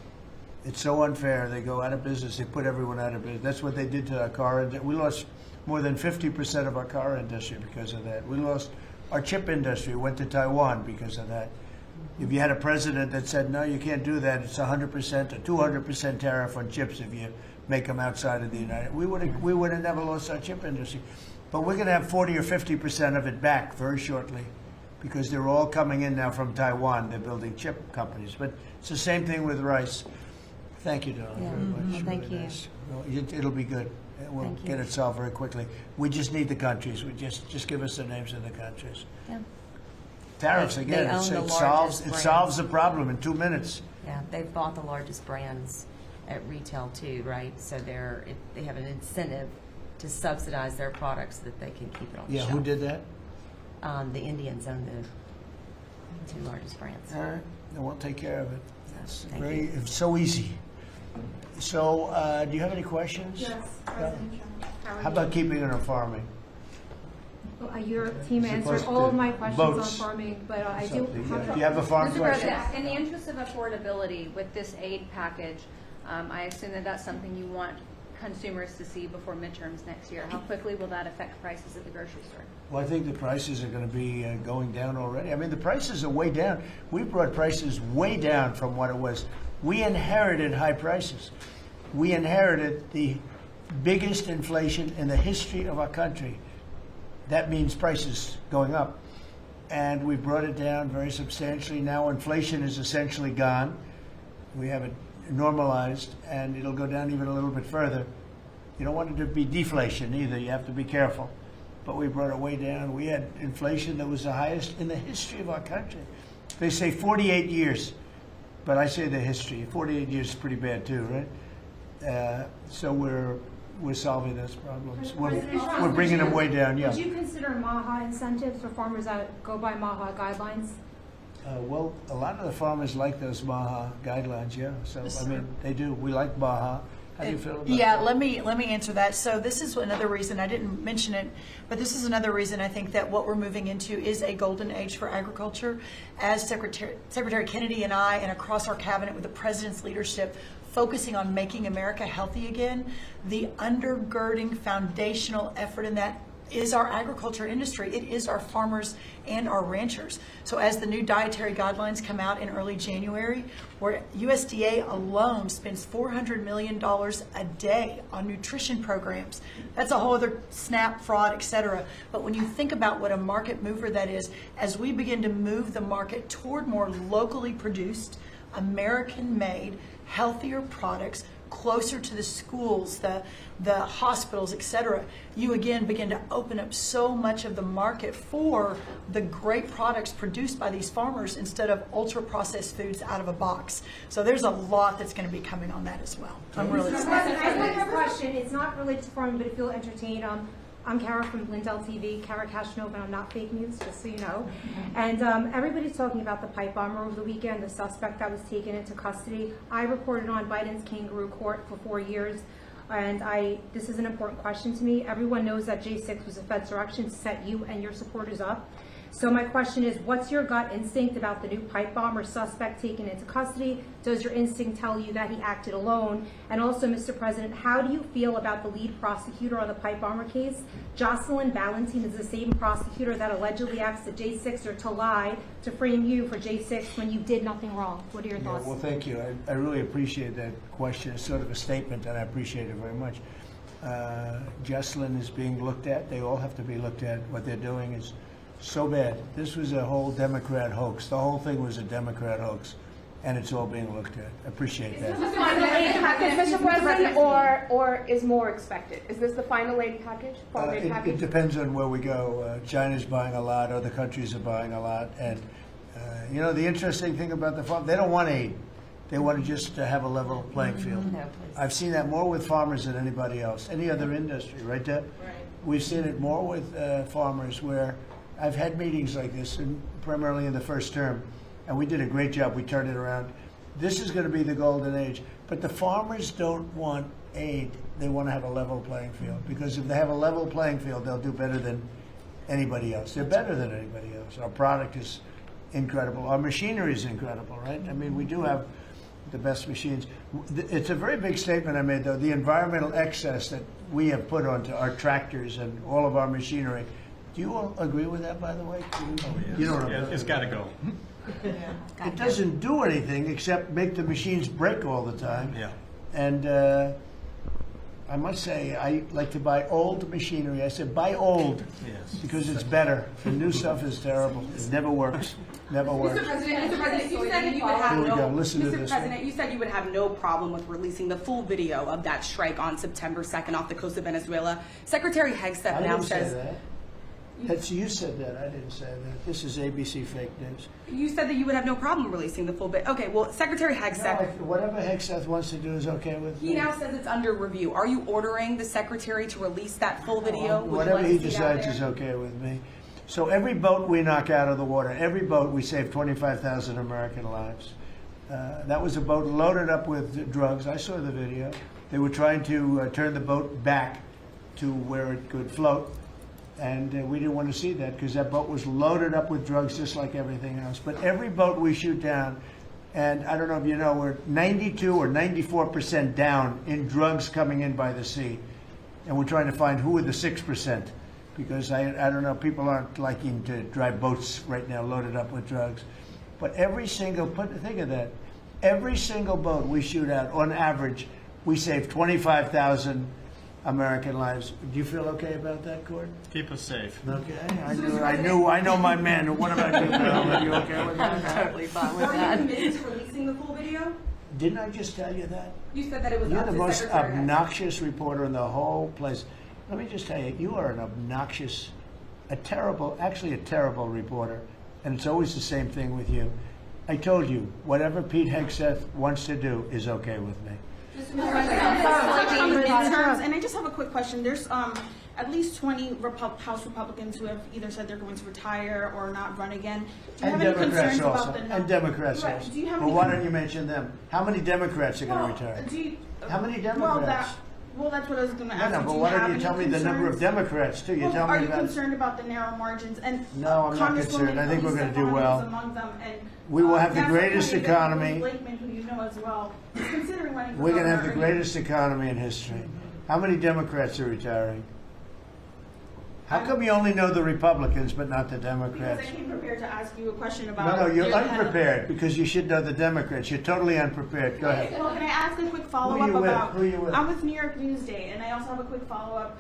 It's so unfair. They go out of business. They put everyone out of business. That's what they did to our car. We lost more than 50% of our car industry because of that. We lost our chip industry. Went to Taiwan because of that. If you had a president that said, no, you can't do that, it's 100% or 200% tariff on chips if you make them outside of the United, we would have never lost our chip industry. But we're going to have 40 or 50% of it back very shortly because they're all coming in now from Taiwan. They're building chip companies. But it's the same thing with rice. Thank you, Dawn, Yeah. very much. Thank Really you. nice. Well, it'll be good. We'll Thank you. get it solved very quickly. We just need the countries. We just give us the names of the countries. Yeah. Tariffs They again. own the It largest solves the brands. problem in 2 minutes. Yeah, they've bought the largest brands at retail too, right? So they have an incentive to subsidize their products so that they can keep it on the Yeah, shelf. who did that? The Indians own the two largest brands. All right, then we'll take care of it. It's Thank very, you. it's so easy. So, do you have any questions? Yes, President Trump. How about keeping it on farming? Well, your team As answered opposed all of to my questions boats. on farming, but I do Something, have yeah. Do you have a farm Mr. question? President, In the interest of affordability with this aid package, I assume that that's something you want consumers to see before midterms next year. How quickly will that affect prices at the grocery store? Well, I think the prices are going to be going down already. I mean, the prices are way down. We brought prices way down from what it was. We inherited high prices. We inherited the biggest inflation in the history of our country. That means prices going up. And we brought it down very substantially. Now inflation is essentially gone. We have it normalized, and it'll go down even a little bit further. You don't want it to be deflation either. You have to be careful. But we brought it way down. We had inflation that was the highest in the history of our country. They say 48 years, but I say the history. 48 years is pretty bad too, right? So we're solving those problems. We're bringing them way down. Yeah. Would you consider MAHA incentives for farmers that go by MAHA guidelines? Well, a lot of the farmers like those Baja guidelines, yeah. So, I mean, they do. We like Baja. How do you feel about Yeah, that? let me answer that. So this is another reason, I didn't mention it, but this is another reason I think that what we're moving into is a golden age for agriculture. As Secretary Kennedy and I, and across our cabinet with the president's leadership, focusing on making America healthy again, the undergirding foundational effort in that is our agriculture industry. It is our farmers and our ranchers. So as the new dietary guidelines come out in early January, where USDA alone spends $400 million a day on nutrition programs, that's a whole other SNAP, fraud, et cetera. But when you think about what a market mover that is, as we begin to move the market toward more locally produced, American-made, healthier products, closer to the schools, the hospitals, et cetera, you again begin to open up so much of the market for the great products produced by these farmers instead of ultra-processed foods out of a box. So there's a lot that's going to be coming on that as well. I'm really Mr. excited. President, I have a question. It's not related to farming, but if you'll entertain, I'm Kara from Lindell TV, Kara Cashnova, and I'm not fake news, just so you know. And everybody's talking about the pipe bomber over the weekend, the suspect that was taken into custody. I reported on Biden's kangaroo court for 4 years, and this is an important question to me. Everyone knows that J6 was a Fed's direction to set you and your supporters up. So my question is, what's your gut instinct about the new pipe bomber suspect taken into custody? Does your instinct tell you that he acted alone? And also, Mr. President, how do you feel about the lead prosecutor on the pipe bomber case? Jocelyn Ballantine is the same prosecutor that allegedly asked the J6er to lie to frame you for J6 when you did nothing wrong. What are your Yeah, thoughts? well, thank you. I really appreciate that question. It's sort of a statement, and I appreciate it very much. Jocelyn is being looked at. They all have to be looked at. What they're doing is so bad. This was a whole Democrat hoax. The whole thing was a Democrat hoax, and it's all being looked at. Appreciate that. Is this the final aid package, Mr. President, or is more expected? Is this the final aid package? Farm aid It package? depends on where we go. China's buying a lot. Other countries are buying a lot. And, you know, the interesting thing about the farm, they don't want aid. They want to just have a level playing field. No, please. I've seen that more with farmers than anybody else, any other industry, right, Deb? Right. We've seen it more with farmers where I've had meetings like this, and primarily in the first term, and we did a great job. We turned it around. This is going to be the golden age. But the farmers don't want aid. They want to have a level playing field, because if they have a level playing field, they'll do better than anybody else. They're better than anybody else. Our product is incredible. Our machinery is incredible, right? I mean, we do have the best machines. It's a very big statement I made, though. The environmental excess that we have put onto our tractors and all of our machinery. Do you all agree with that, by the way? You don't know. It's got to go. It doesn't do anything except make the machines break all the time. Yeah. And I must say, I like to buy old machinery. I said, buy old, Yes. because it's better. The new stuff is terrible. It never works. Never works. Mr. President, you said that you would Here have we go. Listen to Mr. this President, one. you said you would have no problem with releasing the full video of that strike on September 2nd off the coast of Venezuela. Secretary Hegseth I now didn't say says that. That's, you said that. I didn't say that. This is ABC fake news. you said that you would have no problem releasing the full bit. Okay, well, Secretary Hegseth. No, whatever Hegseth wants to do is okay with me. He now says it's under review. Are you ordering the secretary to release that full video? Would you Whatever like he to see that decides there? is okay with me. So every boat we knock out of the water, every boat, we save 25,000 American lives. That was a boat loaded up with drugs. I saw the video. They were trying to turn the boat back to where it could float. And we didn't want to see that, because that boat was loaded up with drugs just like everything else. But every boat we shoot down, and I don't know if you know, we're 92 or 94% down in drugs coming in by the sea. And we're trying to find who are the 6%, because I don't know, people aren't liking to drive boats right now loaded up with drugs. But every single, think of that, every single boat we shoot out, on average, we save 25,000 American lives. Do you feel okay about that, Court? Keep us safe. Okay, I know my man. What about you, Bill? Are you okay with I'm that? totally fine with Are you that. committed to releasing the full video? Didn't I just tell you that? You said that it was You're up the to most Secretary Hegseth. obnoxious reporter in the whole place. Let me just tell you, you are an obnoxious, actually a terrible reporter, and it's always the same thing with you. I told you, whatever Pete Hegseth wants to do is okay with me. And I just have a quick question. There's at least 20 House Republicans who have either said they're going to retire or not run again. Do you And have any Democrats concerns also. about the And Democrats Right. also. Do you have Well, any? why don't you mention them? How many Democrats are going to retire? How many Democrats? Well, that's what I was going to No, ask. no, Do but you why have don't you any tell me the number of concerns? Democrats too? You Well, tell are me you about. concerned about the narrow margins? And No, I'm not Congresswoman concerned. I think we're gonna do Elise well. Stefanik is among them, and, We will have the NASA greatest candidate economy. Bruce Blakeman, who you know as well, is considering running for We're going to have the governor. greatest economy in history. How many Democrats are retiring? How come you only know the Republicans but not the Because Democrats? I came prepared to ask you a question No, about. no, you're the head of- unprepared because you should know the Democrats. You're totally unprepared. Go ahead. Well, can I ask a quick Who are follow-up you with? about? Who are you with? I'm with New York Newsday, and I also have a quick follow-up.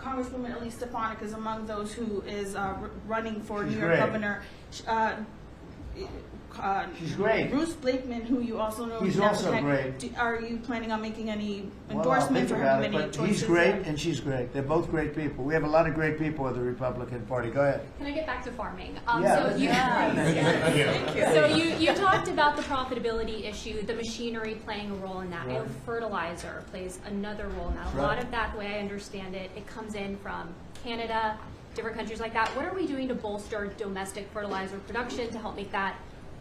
Congresswoman Elise Stefanik is among those who is running for She's New York great. governor. She's great. Bruce Blakeman, who you also know. He's is now also protect- great. Are you planning on making any Well, I'll endorsements think or about having it, any but choices? he's great there? and she's great. They're both great people. We have a lot of great people with the Republican Party. Go ahead. Can I get back to farming? Yeah, So you, Thank you. so you talked about the profitability issue, the machinery playing a role in that. Right. And fertilizer plays another role in that. A Right. lot of that, the way I understand it, it comes in from Canada, different countries like that. What are we doing to bolster domestic fertilizer production to help make that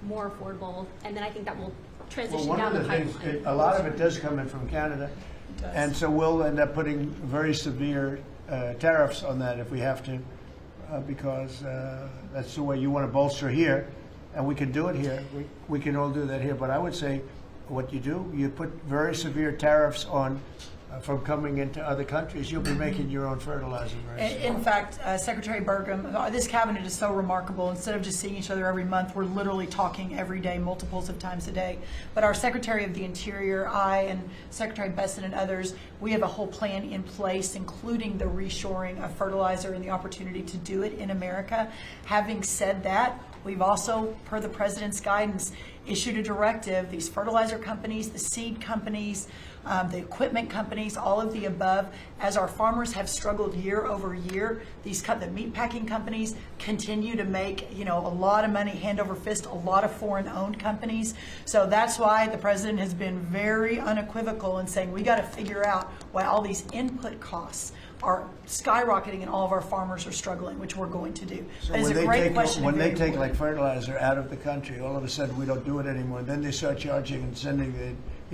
more affordable? And then I think that will Well, transition one down of the the things, pipeline. a lot of it does come in from Canada. And so we'll end up putting very severe tariffs on that if we have to, because that's the way you want to bolster here. And we can do it here. We can all do that here. But I would say what you do, you put very severe tariffs on from coming into other countries. You'll be making your own fertilizer. Very soon. In fact, Secretary Burgum, this cabinet is so remarkable. Instead of just seeing each other every month, we're literally talking every day, multiples of times a day. But our Secretary of the Interior, I, and Secretary Besson and others, we have a whole plan in place, including the reshoring of fertilizer and the opportunity to do it in America. Having said that, we've also, per the President's guidance, issued a directive. These fertilizer companies, the seed companies, the equipment companies, all of the above, as our farmers have struggled year over year, the meat packing companies continue to make, a lot of money hand over fist, a lot of foreign owned companies. So that's why the President has been very unequivocal in saying we got to figure out why all these input costs are skyrocketing and all of our farmers are struggling, which we're going to do. So That is when a they great take, question. when and they very take important. like fertilizer out of the country, all of a sudden we don't do it anymore. Then they start charging and sending the,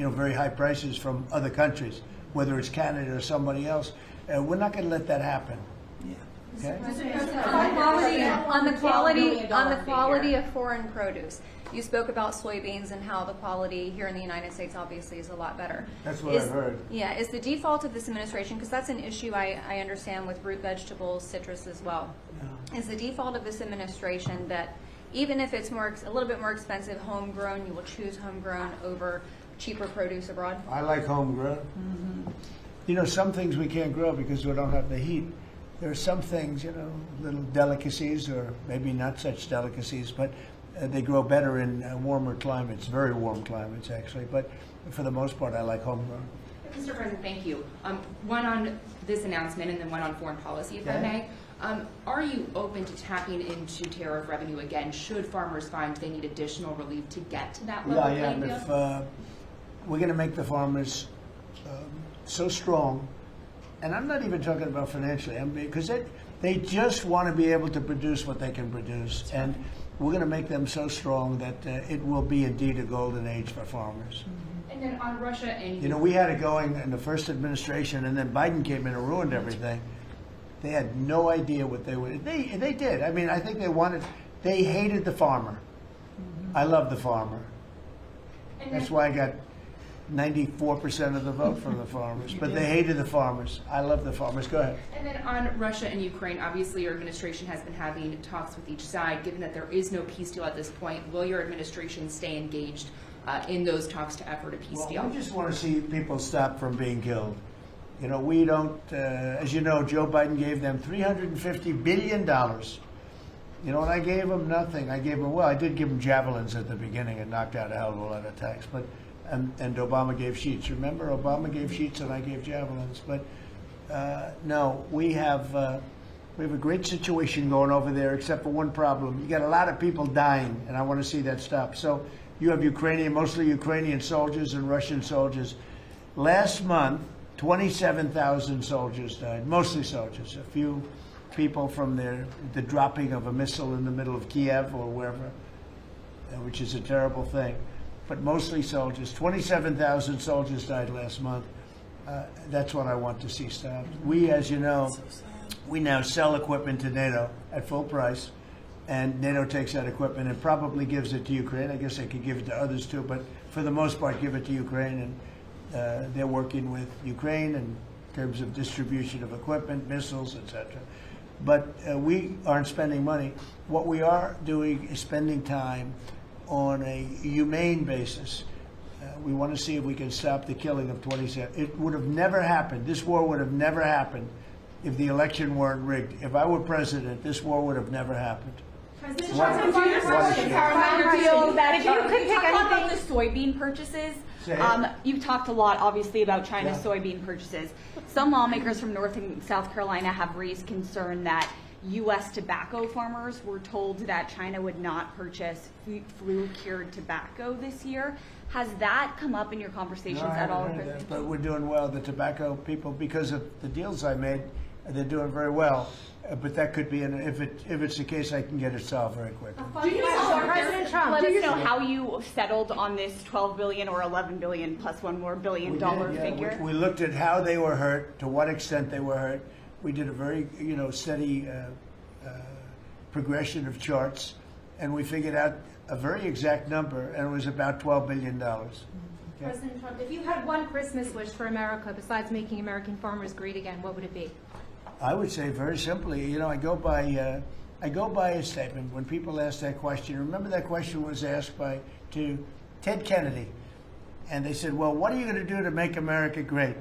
very high prices from other countries, whether it's Canada or somebody else. We're not going to let that happen. Okay? On the quality of foreign produce. You spoke about soybeans and how the quality here in the United States obviously is a lot better. That's what I've heard. Yeah, is the default of this administration, because that's an issue I understand with root vegetables, citrus as well. Is the default of this administration that even if it's a little bit more expensive homegrown, you will choose homegrown over cheaper produce abroad? I like homegrown. Some things we can't grow because we don't have the heat. There are some things, little delicacies or maybe not such delicacies, but they grow better in warmer climates, very warm climates actually. But for the most part, I like homegrown. Mr. President, thank you. One on this announcement and then one on foreign policy, if I may. Are you open to tapping into tariff revenue again should farmers find they need additional relief to get to that level Yeah, playing if field? we're going to make the farmers so strong, and I'm not even talking about financially, because they just want to be able to produce what they can produce, and we're going to make them so strong that it will be indeed a golden age for farmers. And then on Russia and We had it going in the first administration, and then Biden came in and ruined everything. They had no idea what they would. They did. I mean, I think they hated the farmer. I love the farmer. That's why I got 94% of the vote from the farmers. But they hated the farmers. I love the farmers. Go ahead. And then on Russia and Ukraine, obviously your administration has been having talks with each side. Given that there is no peace deal at this point, will your administration stay engaged in those talks to effort a peace deal? We just want to see people stop from being killed. We don't, as you know, Joe Biden gave them $350 billion. And I gave them nothing. I did give them javelins at the beginning and knocked out a hell of a lot of attacks. But and Obama gave sheets. Remember, Obama gave sheets and I gave javelins. But no, we have We have a great situation going over there, except for one problem. You got a lot of people dying, and I want to see that stop. So you have mostly Ukrainian soldiers and Russian soldiers. Last month, 27,000 soldiers died, mostly soldiers. A few people from the dropping of a missile in the middle of Kiev or wherever, which is a terrible thing. But mostly soldiers. 27,000 soldiers died last month. That's what I want to see stopped. We, as you know, we now sell equipment to NATO at full price, and NATO takes that equipment and probably gives it to Ukraine. I guess they could give it to others too, but for the most part, give it to Ukraine. And they're working with Ukraine in terms of distribution of equipment, missiles, etc. But we aren't spending money. What we are doing is spending time on a humane basis. We want to see if we can stop the killing of 27. It would have never happened. This war would have never happened if the election weren't rigged. If I were president, this war would have never happened. President Trump, do you support the Paramount deal that if you could pick about the soybean purchases? You've talked a lot, obviously, about China's soybean purchases. Some lawmakers from North and South Carolina have raised concern that U.S. tobacco farmers were told that China would not purchase flu-cured tobacco this year. Has that come up in your conversations at all? But we're doing well. The tobacco people, because of the deals I made, they're doing very well. But that could be, if it's the case, I can get it solved very quickly. President Trump, let us know how you settled on this $12 billion or $11 billion plus $1 more billion figure. We looked at how they were hurt, to what extent they were hurt. We did a very, steady progression of charts, and we figured out a very exact number, and it was about $12 billion. Okay? President Trump, if you had one Christmas wish for America besides making American farmers great again, what would it be? I would say very simply, I go by a statement when people ask that question. Remember that question was asked to Ted Kennedy, and they said, "Well, what are you going to do to make America great?"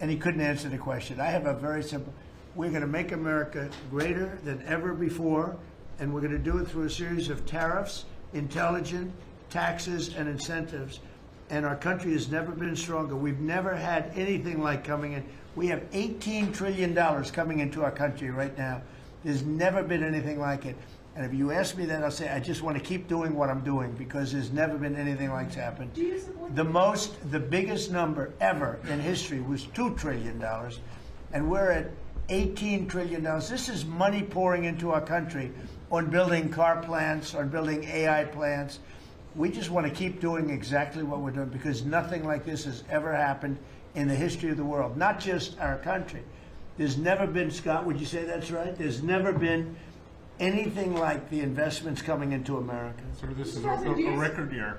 And he couldn't answer the question. I have a very simple: we're going to make America greater than ever before, and we're going to do it through a series of tariffs, intelligent taxes, and incentives. And our country has never been stronger. We've never had anything like coming in. We have $18 trillion coming into our country right now. There's never been anything like it. And if you ask me that, I'll say I just want to keep doing what I'm doing because there's never been anything like it's happened. Do you support the biggest number ever in history was $2 trillion, and we're at $18 trillion. This is money pouring into our country on building car plants, on building AI plants. We just want to keep doing exactly what we're doing because nothing like this has ever happened in the history of the world, not just our country. There's never been, Scott, would you say that's right? There's never been anything like the investments coming into America. Sir, this is a record year.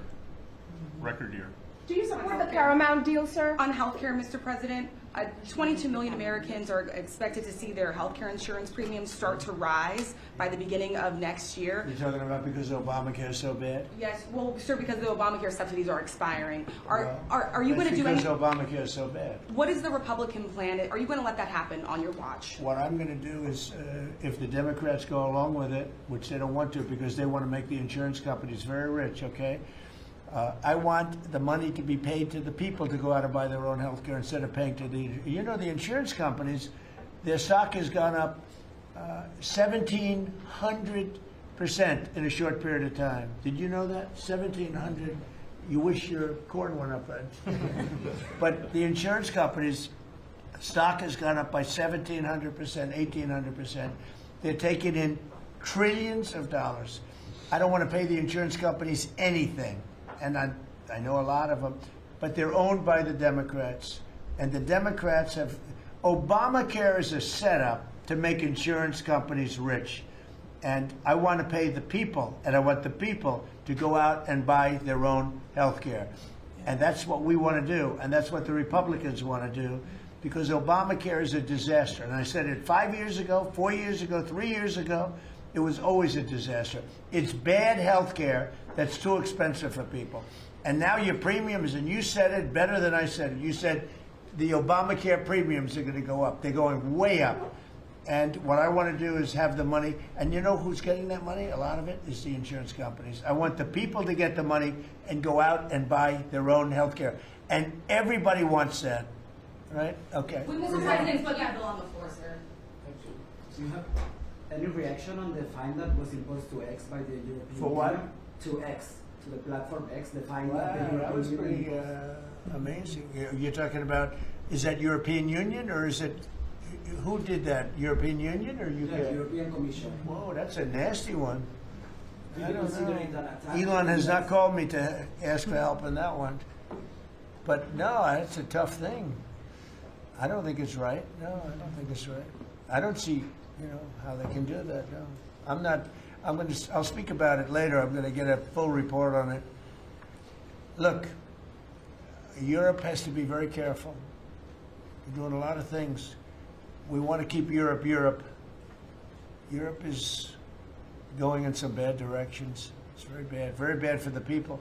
Record year. Do you support the Paramount deal, sir? On healthcare, Mr. President, 22 million Americans are expected to see their healthcare insurance premiums start to rise by the beginning of next year. You're talking about because Obamacare is so bad? Yes, well, sir, because the Obamacare subsidies are expiring. Are you going to do because anything? Obamacare is so bad. What is the Republican plan? Are you going to let that happen on your watch? What I'm going to do is, if the Democrats go along with it, which they don't want to because they want to make the insurance companies very rich, okay? I want the money to be paid to the people to go out and buy their own health care instead of paying to the insurance companies, their stock has gone up 1,700% in a short period of time. Did you know that? 1,700. You wish your corn went up, right? But the insurance companies' stock has gone up by 1,700%, 1,800%. They're taking in trillions of dollars. I don't want to pay the insurance companies anything. And I know a lot of them, but they're owned by the Democrats. And the Democrats have, Obamacare is a setup to make insurance companies rich. And I want to pay the people, and I want the people to go out and buy their own health care. And that's what we want to do, and that's what the Republicans want to do, because Obamacare is a disaster. And I said it 5 years ago, 4 years ago, 3 years ago. It was always a disaster. It's bad health care that's too expensive for people. And now your premiums, and you said it better than I said it. You said the Obamacare premiums are going to go up. They're going way up. And what I want to do is have the money. And you know who's getting that money? A lot of it is the insurance companies. I want the people to get the money and go out and buy their own health care. And everybody wants that. Right? Okay. Mr. President, put that bill on the floor, sir. Do you have any reaction on the fine that was imposed to X by the European For what? Union? To X, to the platform X, the fine Wow, that the that European was Union pretty imposed. amazing. You're talking about, is that European Union or is it, who did that? European Union or UK? The European Commission. Whoa, that's a nasty one. Do I you don't consider know. it an attack? Elon has not called me to ask for help in that one. But no, it's a tough thing. I don't think it's right. No, I don't think it's right. I don't see, how they can do that. No, I'm not. I'll speak about it later. I'm going to get a full report on it. Look, Europe has to be very careful. We're doing a lot of things. We want to keep Europe. Europe is going in some bad directions. It's very bad for the people.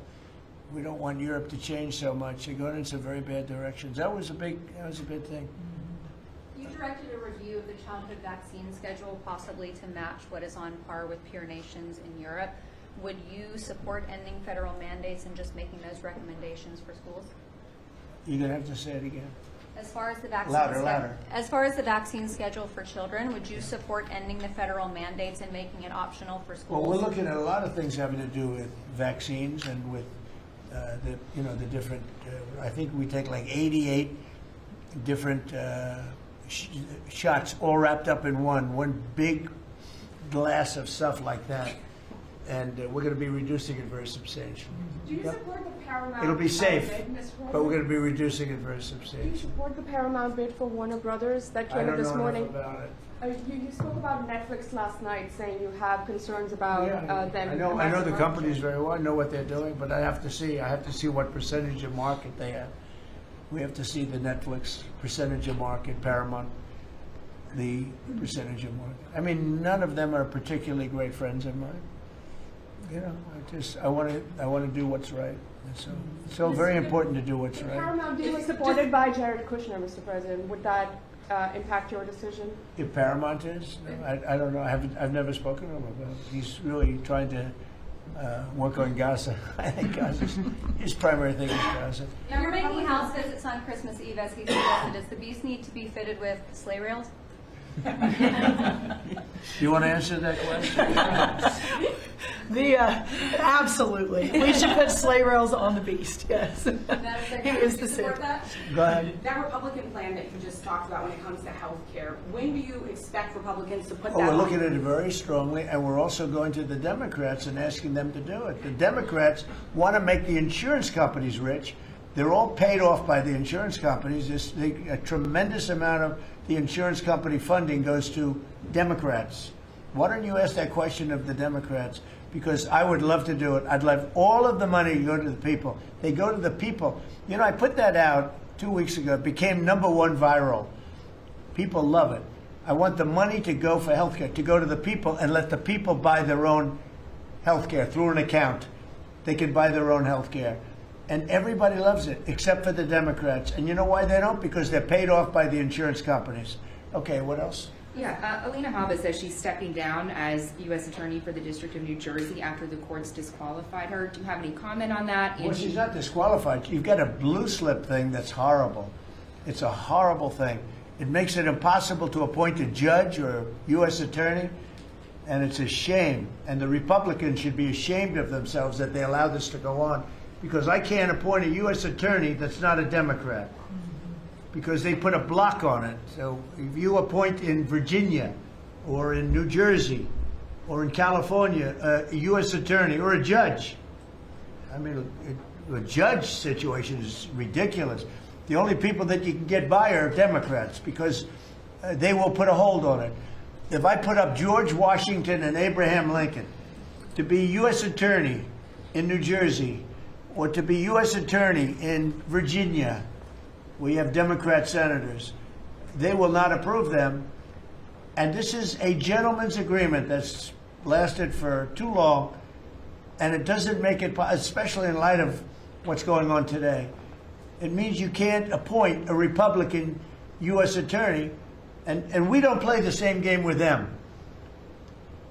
We don't want Europe to change so much. They're going in some very bad directions. That was a big thing. You directed a review of the childhood vaccine schedule, possibly to match what is on par with peer nations in Europe. Would you support ending federal mandates and just making those recommendations for schools? You're going to have to say it again. As far as the vaccine Louder. As far as the vaccine schedule for children, would you support ending the federal mandates and making it optional for schools? Well, we're looking at a lot of things having to do with vaccines and with the different. I think we take like 88 different shots, all wrapped up in one big glass of stuff like that, and we're going to be reducing it very substantially. Do you support the Paramount? It'll be safe, bid, Mr. but we're President? going to be reducing it very Do you substantially. support the Paramount bid for Warner Brothers that I came don't up this know morning? enough about it. You spoke about Netflix last night, saying you have concerns about them. I know the companies very well. I know what they're doing, but I have to see what percentage of market they have. We have to see the Netflix percentage of market, Paramount, the percentage of market. I mean, none of them are particularly great friends of mine. I want to do what's right. And so very important to do what's The right. Paramount deal was supported by Jared Kushner, Mr. President. Would that impact your decision? If Paramount is, I don't know. I've never spoken to him about it. He's really trying to work on Gaza. I think his primary thing is Gaza. You're making house visits on Christmas Eve, as he suggested. Does the beast need to be fitted with sleigh rails? Do you want to answer that question? Absolutely. We should put sleigh rails on the beast, yes. He is the Support same. that? Go ahead. That Republican plan that you just talked about when it comes to health care, when do you expect Republicans to put that Oh, we're on? looking at it very strongly, and we're also going to the Democrats and asking them to do it. The Democrats want to make the insurance companies rich. They're all paid off by the insurance companies. A tremendous amount of the insurance company funding goes to Democrats. Why don't you ask that question of the Democrats? Because I would love to do it. I'd love all of the money to go to the people. They go to the people. I put that out 2 weeks ago. It became #1 viral. People love it. I want the money to go for healthcare, to go to the people and let the people buy their own healthcare through an account. They can buy their own healthcare. And everybody loves it, except for the Democrats. And you know why they don't? Because they're paid off by the insurance companies. Okay, what else? Yeah, Alina Habba says she's stepping down as U.S. Attorney for the District of New Jersey after the courts disqualified her. Do you have any comment on that? Well, she's not disqualified. You've got a blue slip thing that's horrible. It's a horrible thing. It makes it impossible to appoint a judge or a U.S. attorney, and it's a shame. And the Republicans should be ashamed of themselves that they allow this to go on, because I can't appoint a U.S. attorney that's not a Democrat, because they put a block on it. So if you appoint in Virginia or in New Jersey or in California a U.S. attorney or a judge, I mean, a judge situation is ridiculous. The only people that you can get by are Democrats, because they will put a hold on it. If I put up George Washington and Abraham Lincoln to be U.S. attorney in New Jersey or to be U.S. attorney in Virginia, we have Democrat senators, they will not approve them. And this is a gentleman's agreement that's lasted for too long, and it doesn't make it, especially in light of what's going on today. It means you can't appoint a Republican U.S. attorney, and we don't play the same game with them,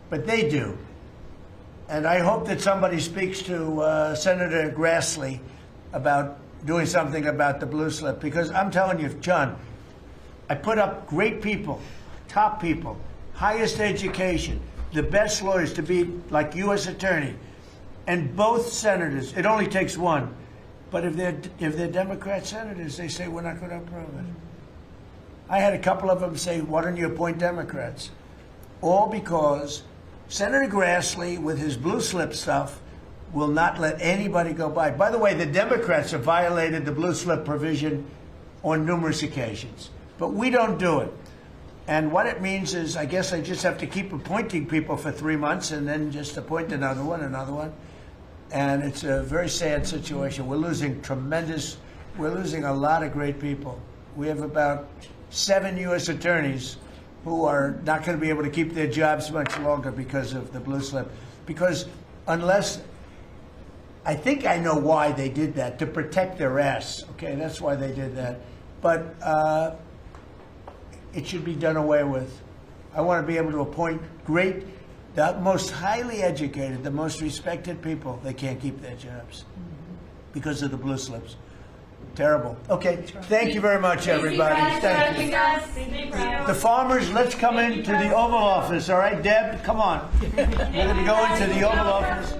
but they do. And I hope that somebody speaks to Senator Grassley about doing something about the blue slip, because I'm telling you, John, I put up great people, top people, highest education, the best lawyers to be like U.S. attorney, and both senators. It only takes one, but if they're Democrat senators, they say we're not going to approve it. I had a couple of them say, "Why don't you appoint Democrats?" All because Senator Grassley, with his blue slip stuff, will not let anybody go by. By the way, the Democrats have violated the blue slip provision on numerous occasions, but we don't do it. And what it means is, I guess I just have to keep appointing people for 3 months and then just appoint another one. And it's a very sad situation. We're losing a lot of great people. We have about 7 U.S. attorneys who are not going to be able to keep their jobs much longer because of the blue slip. Because unless, I think I know why they did that, to protect their ass. Okay, that's why they did that. But it should be done away with. I want to be able to appoint the most highly educated, the most respected people. They can't keep their jobs because of the blue slips. Terrible. Okay, thank you very much, everybody. Thank you. The farmers, let's come into the Oval Office, all right? Deb, come on. We're going to go into the Oval Office.